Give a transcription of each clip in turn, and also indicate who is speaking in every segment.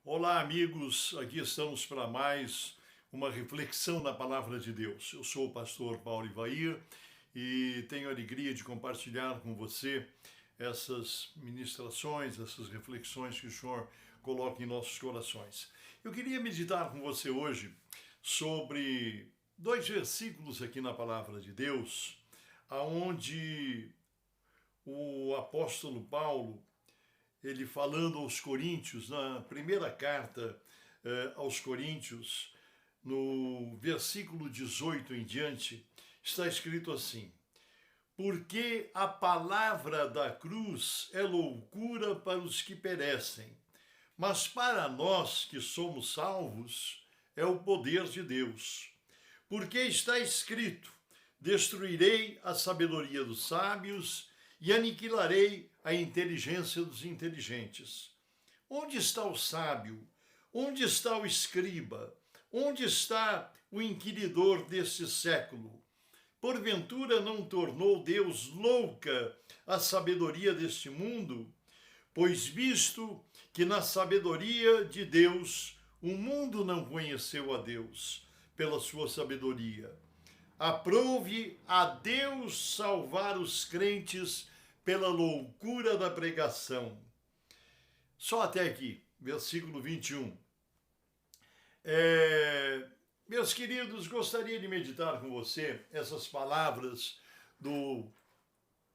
Speaker 1: Olá, amigos. Aqui estamos para mais uma reflexão na Palavra de Deus. Eu sou o pastor Paulo Ivair e tenho a alegria de compartilhar com você essas ministrações, essas reflexões que o Senhor coloca em nossos corações. Eu queria meditar com você hoje sobre dois versículos aqui na Palavra de Deus, aonde o apóstolo Paulo, ele falando aos Coríntios, na primeira carta aos Coríntios, no versículo 18 em diante, está escrito assim: porque a palavra da cruz é loucura para os que perecem, mas para nós que somos salvos, é o poder de Deus. Porque está escrito: destruirei a sabedoria dos sábios e aniquilarei a inteligência dos inteligentes. Onde está o sábio? Onde está o escriba? Onde está o inquiridor deste século? Porventura não tornou Deus louca a sabedoria deste mundo? Pois visto que na sabedoria de Deus o mundo não conheceu a Deus pela sua sabedoria, aprove a Deus salvar os crentes pela loucura da pregação. Só até aqui, versículo 21. Meus queridos, gostaria de meditar com você essas palavras do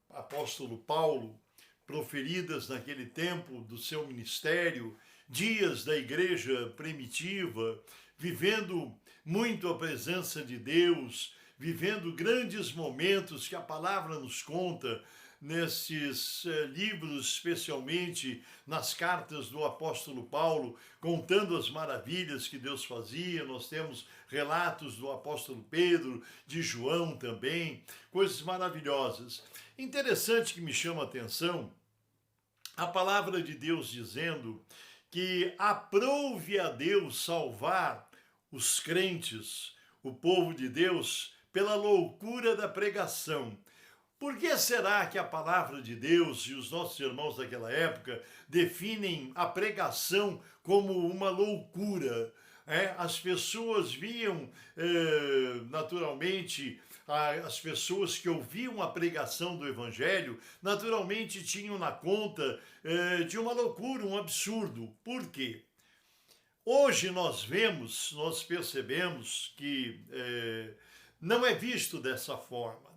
Speaker 1: apóstolo Paulo, proferidas naquele tempo do seu ministério, dias da igreja primitiva, vivendo muito a presença de Deus, vivendo grandes momentos que a palavra nos conta nesses livros, especialmente nas cartas do apóstolo Paulo, contando as maravilhas que Deus fazia. Nós temos relatos do apóstolo Pedro, de João também, coisas maravilhosas. Interessante, que me chama a atenção a palavra de Deus dizendo que aprove a Deus salvar os crentes, o povo de Deus, pela loucura da pregação. Por que será que a palavra de Deus e os nossos irmãos daquela época definem a pregação como uma loucura? As pessoas viam, naturalmente, as pessoas que ouviam a pregação do Evangelho, naturalmente tinham na conta de uma loucura, um absurdo. Por quê? Hoje nós percebemos que não é visto dessa forma.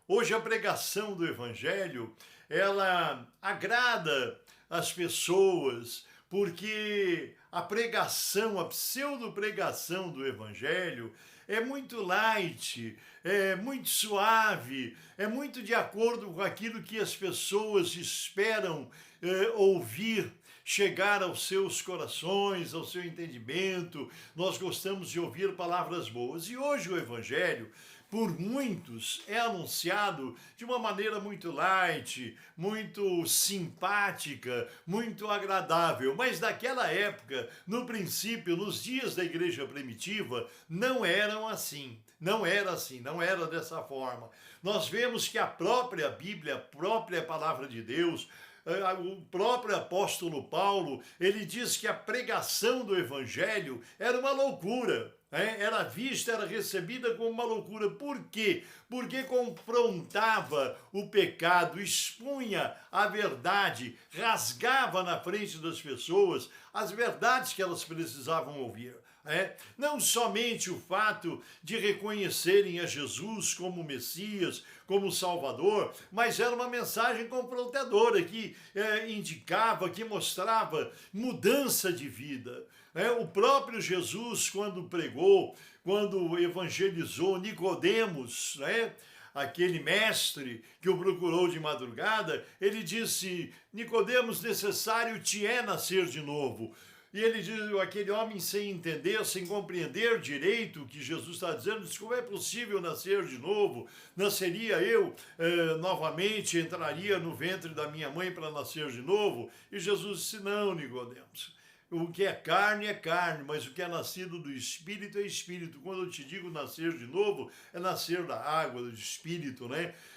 Speaker 1: Hoje a pregação do Evangelho, ela agrada as pessoas, porque a pregação, a pseudo-pregação do Evangelho é muito light, é muito suave, é muito de acordo com aquilo que as pessoas esperam ouvir, chegar aos seus corações, ao seu entendimento. Nós gostamos de ouvir palavras boas. E hoje o Evangelho, por muitos, é anunciado de uma maneira muito light, muito simpática, muito agradável. Mas naquela época, no princípio, nos dias da igreja primitiva, não eram assim. Não era assim, não era dessa forma. Nós vemos que a própria Bíblia, a própria palavra de Deus, o próprio apóstolo Paulo, ele diz que a pregação do evangelho era uma loucura. Era vista, era recebida como uma loucura. Por quê? Porque confrontava o pecado, expunha a verdade, rasgava na frente das pessoas as verdades que elas precisavam ouvir. Não somente o fato de reconhecerem a Jesus como Messias, como Salvador, mas era uma mensagem confrontadora que indicava, que mostrava mudança de vida. O próprio Jesus, quando pregou, quando evangelizou Nicodemos, aquele mestre que o procurou de madrugada, ele disse: Nicodemos, necessário te é nascer de novo. E ele diz, aquele homem sem entender, sem compreender direito o que Jesus está dizendo, diz: como é possível nascer de novo? Nasceria eu novamente, entraria no ventre da minha mãe para nascer de novo? E Jesus disse: não, Nicodemos. O que é carne, mas o que é nascido do Espírito é Espírito. Quando eu te digo nascer de novo, é nascer da água, do Espírito,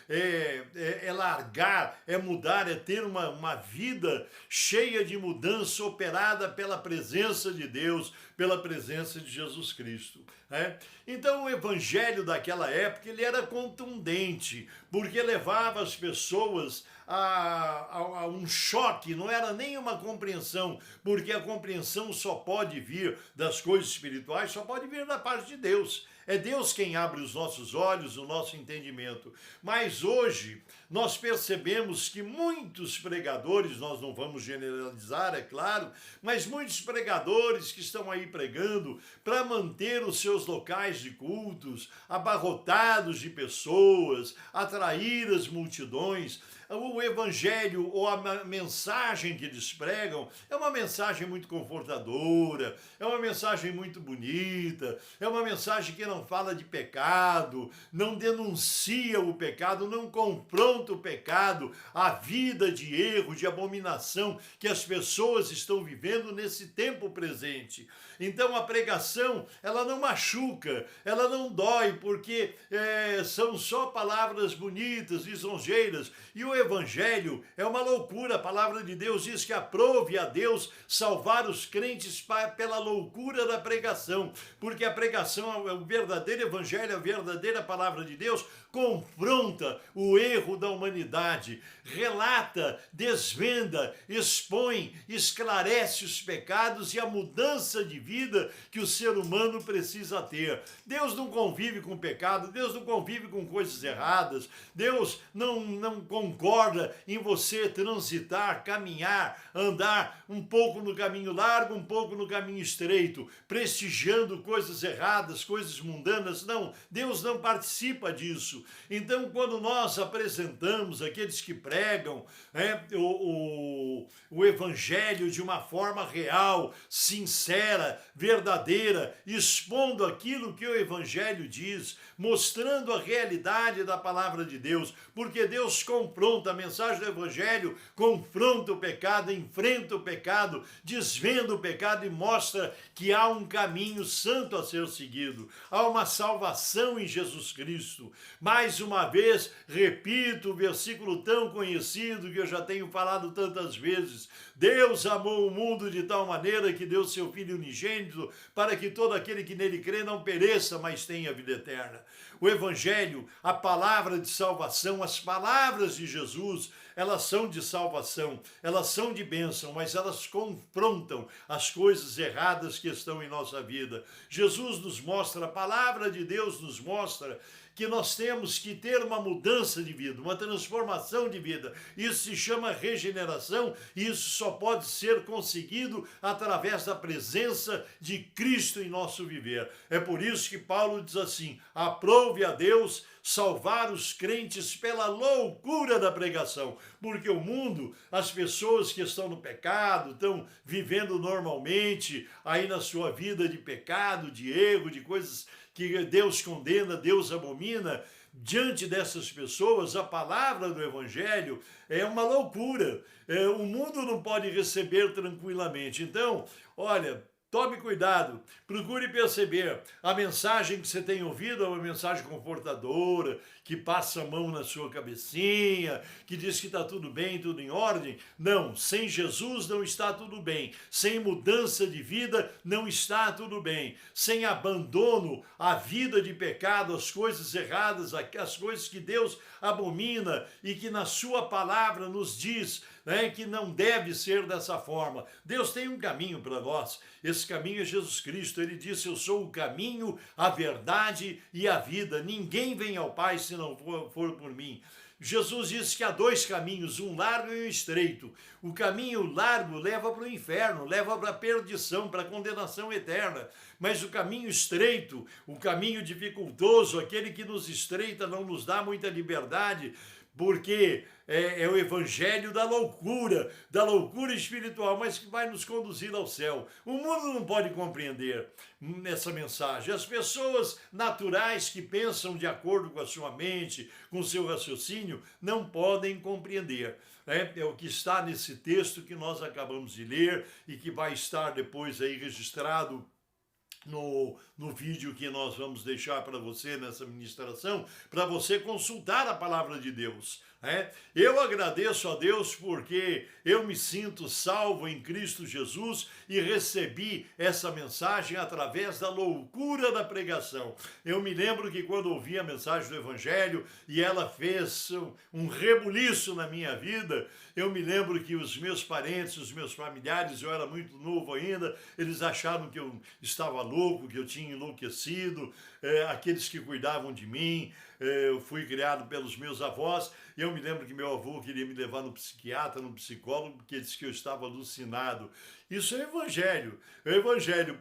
Speaker 1: é largar, é mudar, é ter uma vida cheia de mudança operada pela presença de Deus, pela presença de Jesus Cristo. Né? Então o evangelho daquela época ele era contundente, porque levava as pessoas a um choque, não era nem uma compreensão, porque a compreensão só pode vir das coisas espirituais, só pode vir da parte de Deus. É Deus quem abre os nossos olhos, o nosso entendimento. Mas hoje nós percebemos que muitos pregadores, nós não vamos generalizar, é claro, mas muitos pregadores que estão aí pregando para manter os seus locais de cultos abarrotados de pessoas, atrair as multidões, o evangelho ou a mensagem que eles pregam é uma mensagem muito confortadora, é uma mensagem muito bonita, é uma mensagem que não fala de pecado, não denuncia o pecado, não confronta o pecado, a vida de erro, de abominação que as pessoas estão vivendo nesse tempo presente. Então a pregação, ela não machuca, ela não dói, porque são só palavras bonitas, lisonjeiras, e o evangelho é uma loucura. A palavra de Deus diz que aprove a Deus salvar os crentes pela loucura da pregação, porque a pregação, o verdadeiro evangelho, a verdadeira palavra de Deus, confronta o erro da humanidade, relata, desvenda, expõe, esclarece os pecados e a mudança de vida que o ser humano precisa ter. Deus não convive com pecado, Deus não convive com coisas erradas, Deus não concorda em você transitar, caminhar, andar um pouco no caminho largo, um pouco no caminho estreito, prestigiando coisas erradas, coisas mundanas. Não, Deus não participa disso. Então, quando nós apresentamos aqueles que pregam o evangelho de uma forma real, sincera, verdadeira, expondo aquilo que o evangelho diz, mostrando a realidade da palavra de Deus, porque Deus confronta, a mensagem do evangelho confronta o pecado, enfrenta o pecado, desvenda o pecado e mostra que há um caminho santo a ser seguido, há uma salvação em Jesus Cristo. Mais uma vez, repito o versículo tão conhecido que eu já tenho falado tantas vezes: Deus amou o mundo de tal maneira que deu seu Filho unigênito para que todo aquele que nele crê não pereça, mas tenha vida eterna. O evangelho, a palavra de salvação, as palavras de Jesus, elas são de salvação, elas são de bênção, mas elas confrontam as coisas erradas que estão em nossa vida. Jesus nos mostra, a palavra de Deus nos mostra que nós temos que ter uma mudança de vida, uma transformação de vida. Isso se chama regeneração e isso só pode ser conseguido através da presença de Cristo em nosso viver. É por isso que Paulo diz assim: aprove a Deus salvar os crentes pela loucura da pregação, porque o mundo, as pessoas que estão no pecado, estão vivendo normalmente aí na sua vida de pecado, de erro, de coisas que Deus condena, Deus abomina. Diante dessas pessoas, a palavra do evangelho é uma loucura. O mundo não pode receber tranquilamente. Então, olha, tome cuidado, procure perceber. A mensagem que você tem ouvido é uma mensagem confortadora, que passa a mão na sua cabecinha, que diz que está tudo bem, tudo em ordem. Não, sem Jesus não está tudo bem. Sem mudança de vida não está tudo bem. Sem abandono à vida de pecado, às coisas erradas, às coisas que Deus abomina e que na sua palavra nos diz, né, que não deve ser dessa forma. Deus tem um caminho para nós. Esse caminho é Jesus Cristo. Ele disse: eu sou o caminho, a verdade e a vida. Ninguém vem ao Pai se não for por mim. Jesus disse que há dois caminhos, um largo e um estreito. O caminho largo leva para o inferno, leva para a perdição, para a condenação eterna. Mas o caminho estreito, o caminho dificultoso, aquele que nos estreita, não nos dá muita liberdade, porque é o evangelho da loucura espiritual, mas que vai nos conduzir ao céu. O mundo não pode compreender essa mensagem. As pessoas naturais que pensam de acordo com a sua mente, com o seu raciocínio, não podem compreender. É o que está nesse texto que nós acabamos de ler e que vai estar depois aí registrado no vídeo que nós vamos deixar para você nessa ministração, para você consultar a palavra de Deus. Eu agradeço a Deus porque eu me sinto salvo em Cristo Jesus e recebi essa mensagem através da loucura da pregação. Eu me lembro que quando ouvi a mensagem do Evangelho e ela fez um rebuliço na minha vida, eu me lembro que os meus parentes, os meus familiares, eu era muito novo ainda, eles acharam que eu estava louco, que eu tinha enlouquecido, aqueles que cuidavam de mim, eu fui criado pelos meus avós, e eu me lembro que meu avô queria me levar no psiquiatra, no psicólogo, porque disse que eu estava alucinado. Isso é evangelho,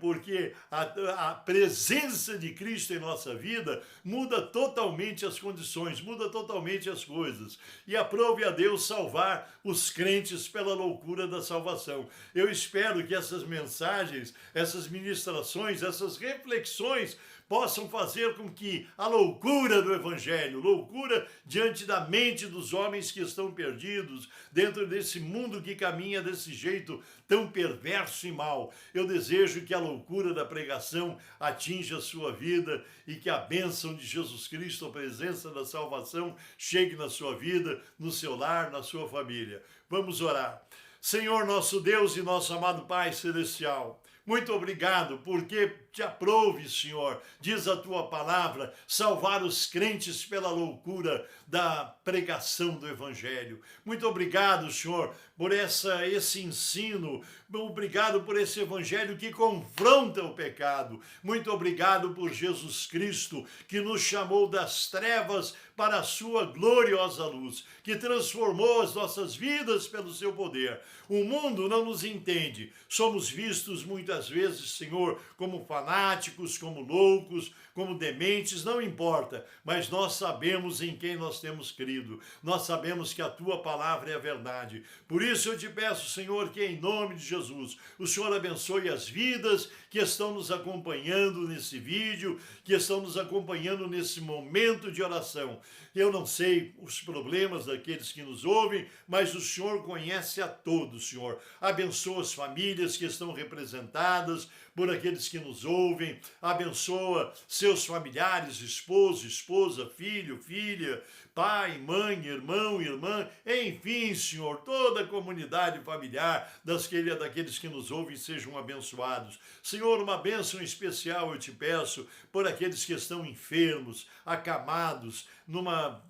Speaker 1: porque a presença de Cristo em nossa vida muda totalmente as condições, muda totalmente as coisas. E aprove a Deus salvar os crentes pela loucura da salvação. Eu espero que essas mensagens, essas ministrações, essas reflexões possam fazer com que a loucura do Evangelho, loucura diante da mente dos homens que estão perdidos, dentro desse mundo que caminha desse jeito tão perverso e mau. Eu desejo que a loucura da pregação atinja a sua vida e que a bênção de Jesus Cristo, a presença da salvação, chegue na sua vida, no seu lar, na sua família. Vamos orar. Senhor, nosso Deus e nosso amado Pai Celestial, muito obrigado, porque te aprove, Senhor, diz a tua palavra, salvar os crentes pela loucura da pregação do Evangelho. Muito obrigado, Senhor, por esse ensino, obrigado por esse Evangelho que confronta o pecado. Muito obrigado por Jesus Cristo, que nos chamou das trevas para a sua gloriosa luz, que transformou as nossas vidas pelo seu poder. O mundo não nos entende, somos vistos muitas vezes, Senhor, como fanáticos, como loucos, como dementes, não importa, mas nós sabemos em quem nós temos crido, nós sabemos que a tua palavra é a verdade. Por isso eu te peço, Senhor, que em nome de Jesus, o Senhor abençoe as vidas que estão nos acompanhando nesse vídeo, que estão nos acompanhando nesse momento de oração. Eu não sei os problemas daqueles que nos ouvem, mas o Senhor conhece a todos, Senhor. Abençoa as famílias que estão representadas por aqueles que nos ouvem. Abençoa seus familiares, esposo, esposa, filho, filha, pai, mãe, irmão, irmã, enfim, Senhor, toda a comunidade familiar daqueles que nos ouvem sejam abençoados. Senhor, uma bênção especial eu te peço por aqueles que estão enfermos, acamados, numa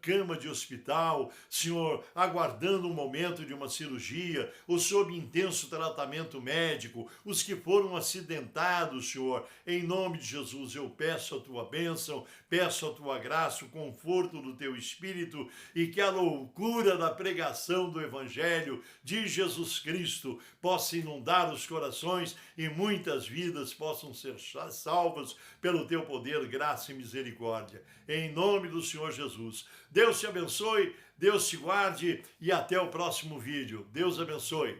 Speaker 1: cama de hospital, Senhor, aguardando um momento de uma cirurgia, ou sob intenso tratamento médico, os que foram acidentados, Senhor, em nome de Jesus, eu peço a tua bênção, peço a tua graça, o conforto do teu Espírito e que a loucura da pregação do Evangelho de Jesus Cristo possa inundar os corações e muitas vidas possam ser salvas pelo teu poder, graça e misericórdia. Em nome do Senhor Jesus. Deus te abençoe, Deus te guarde e até o próximo vídeo. Deus abençoe.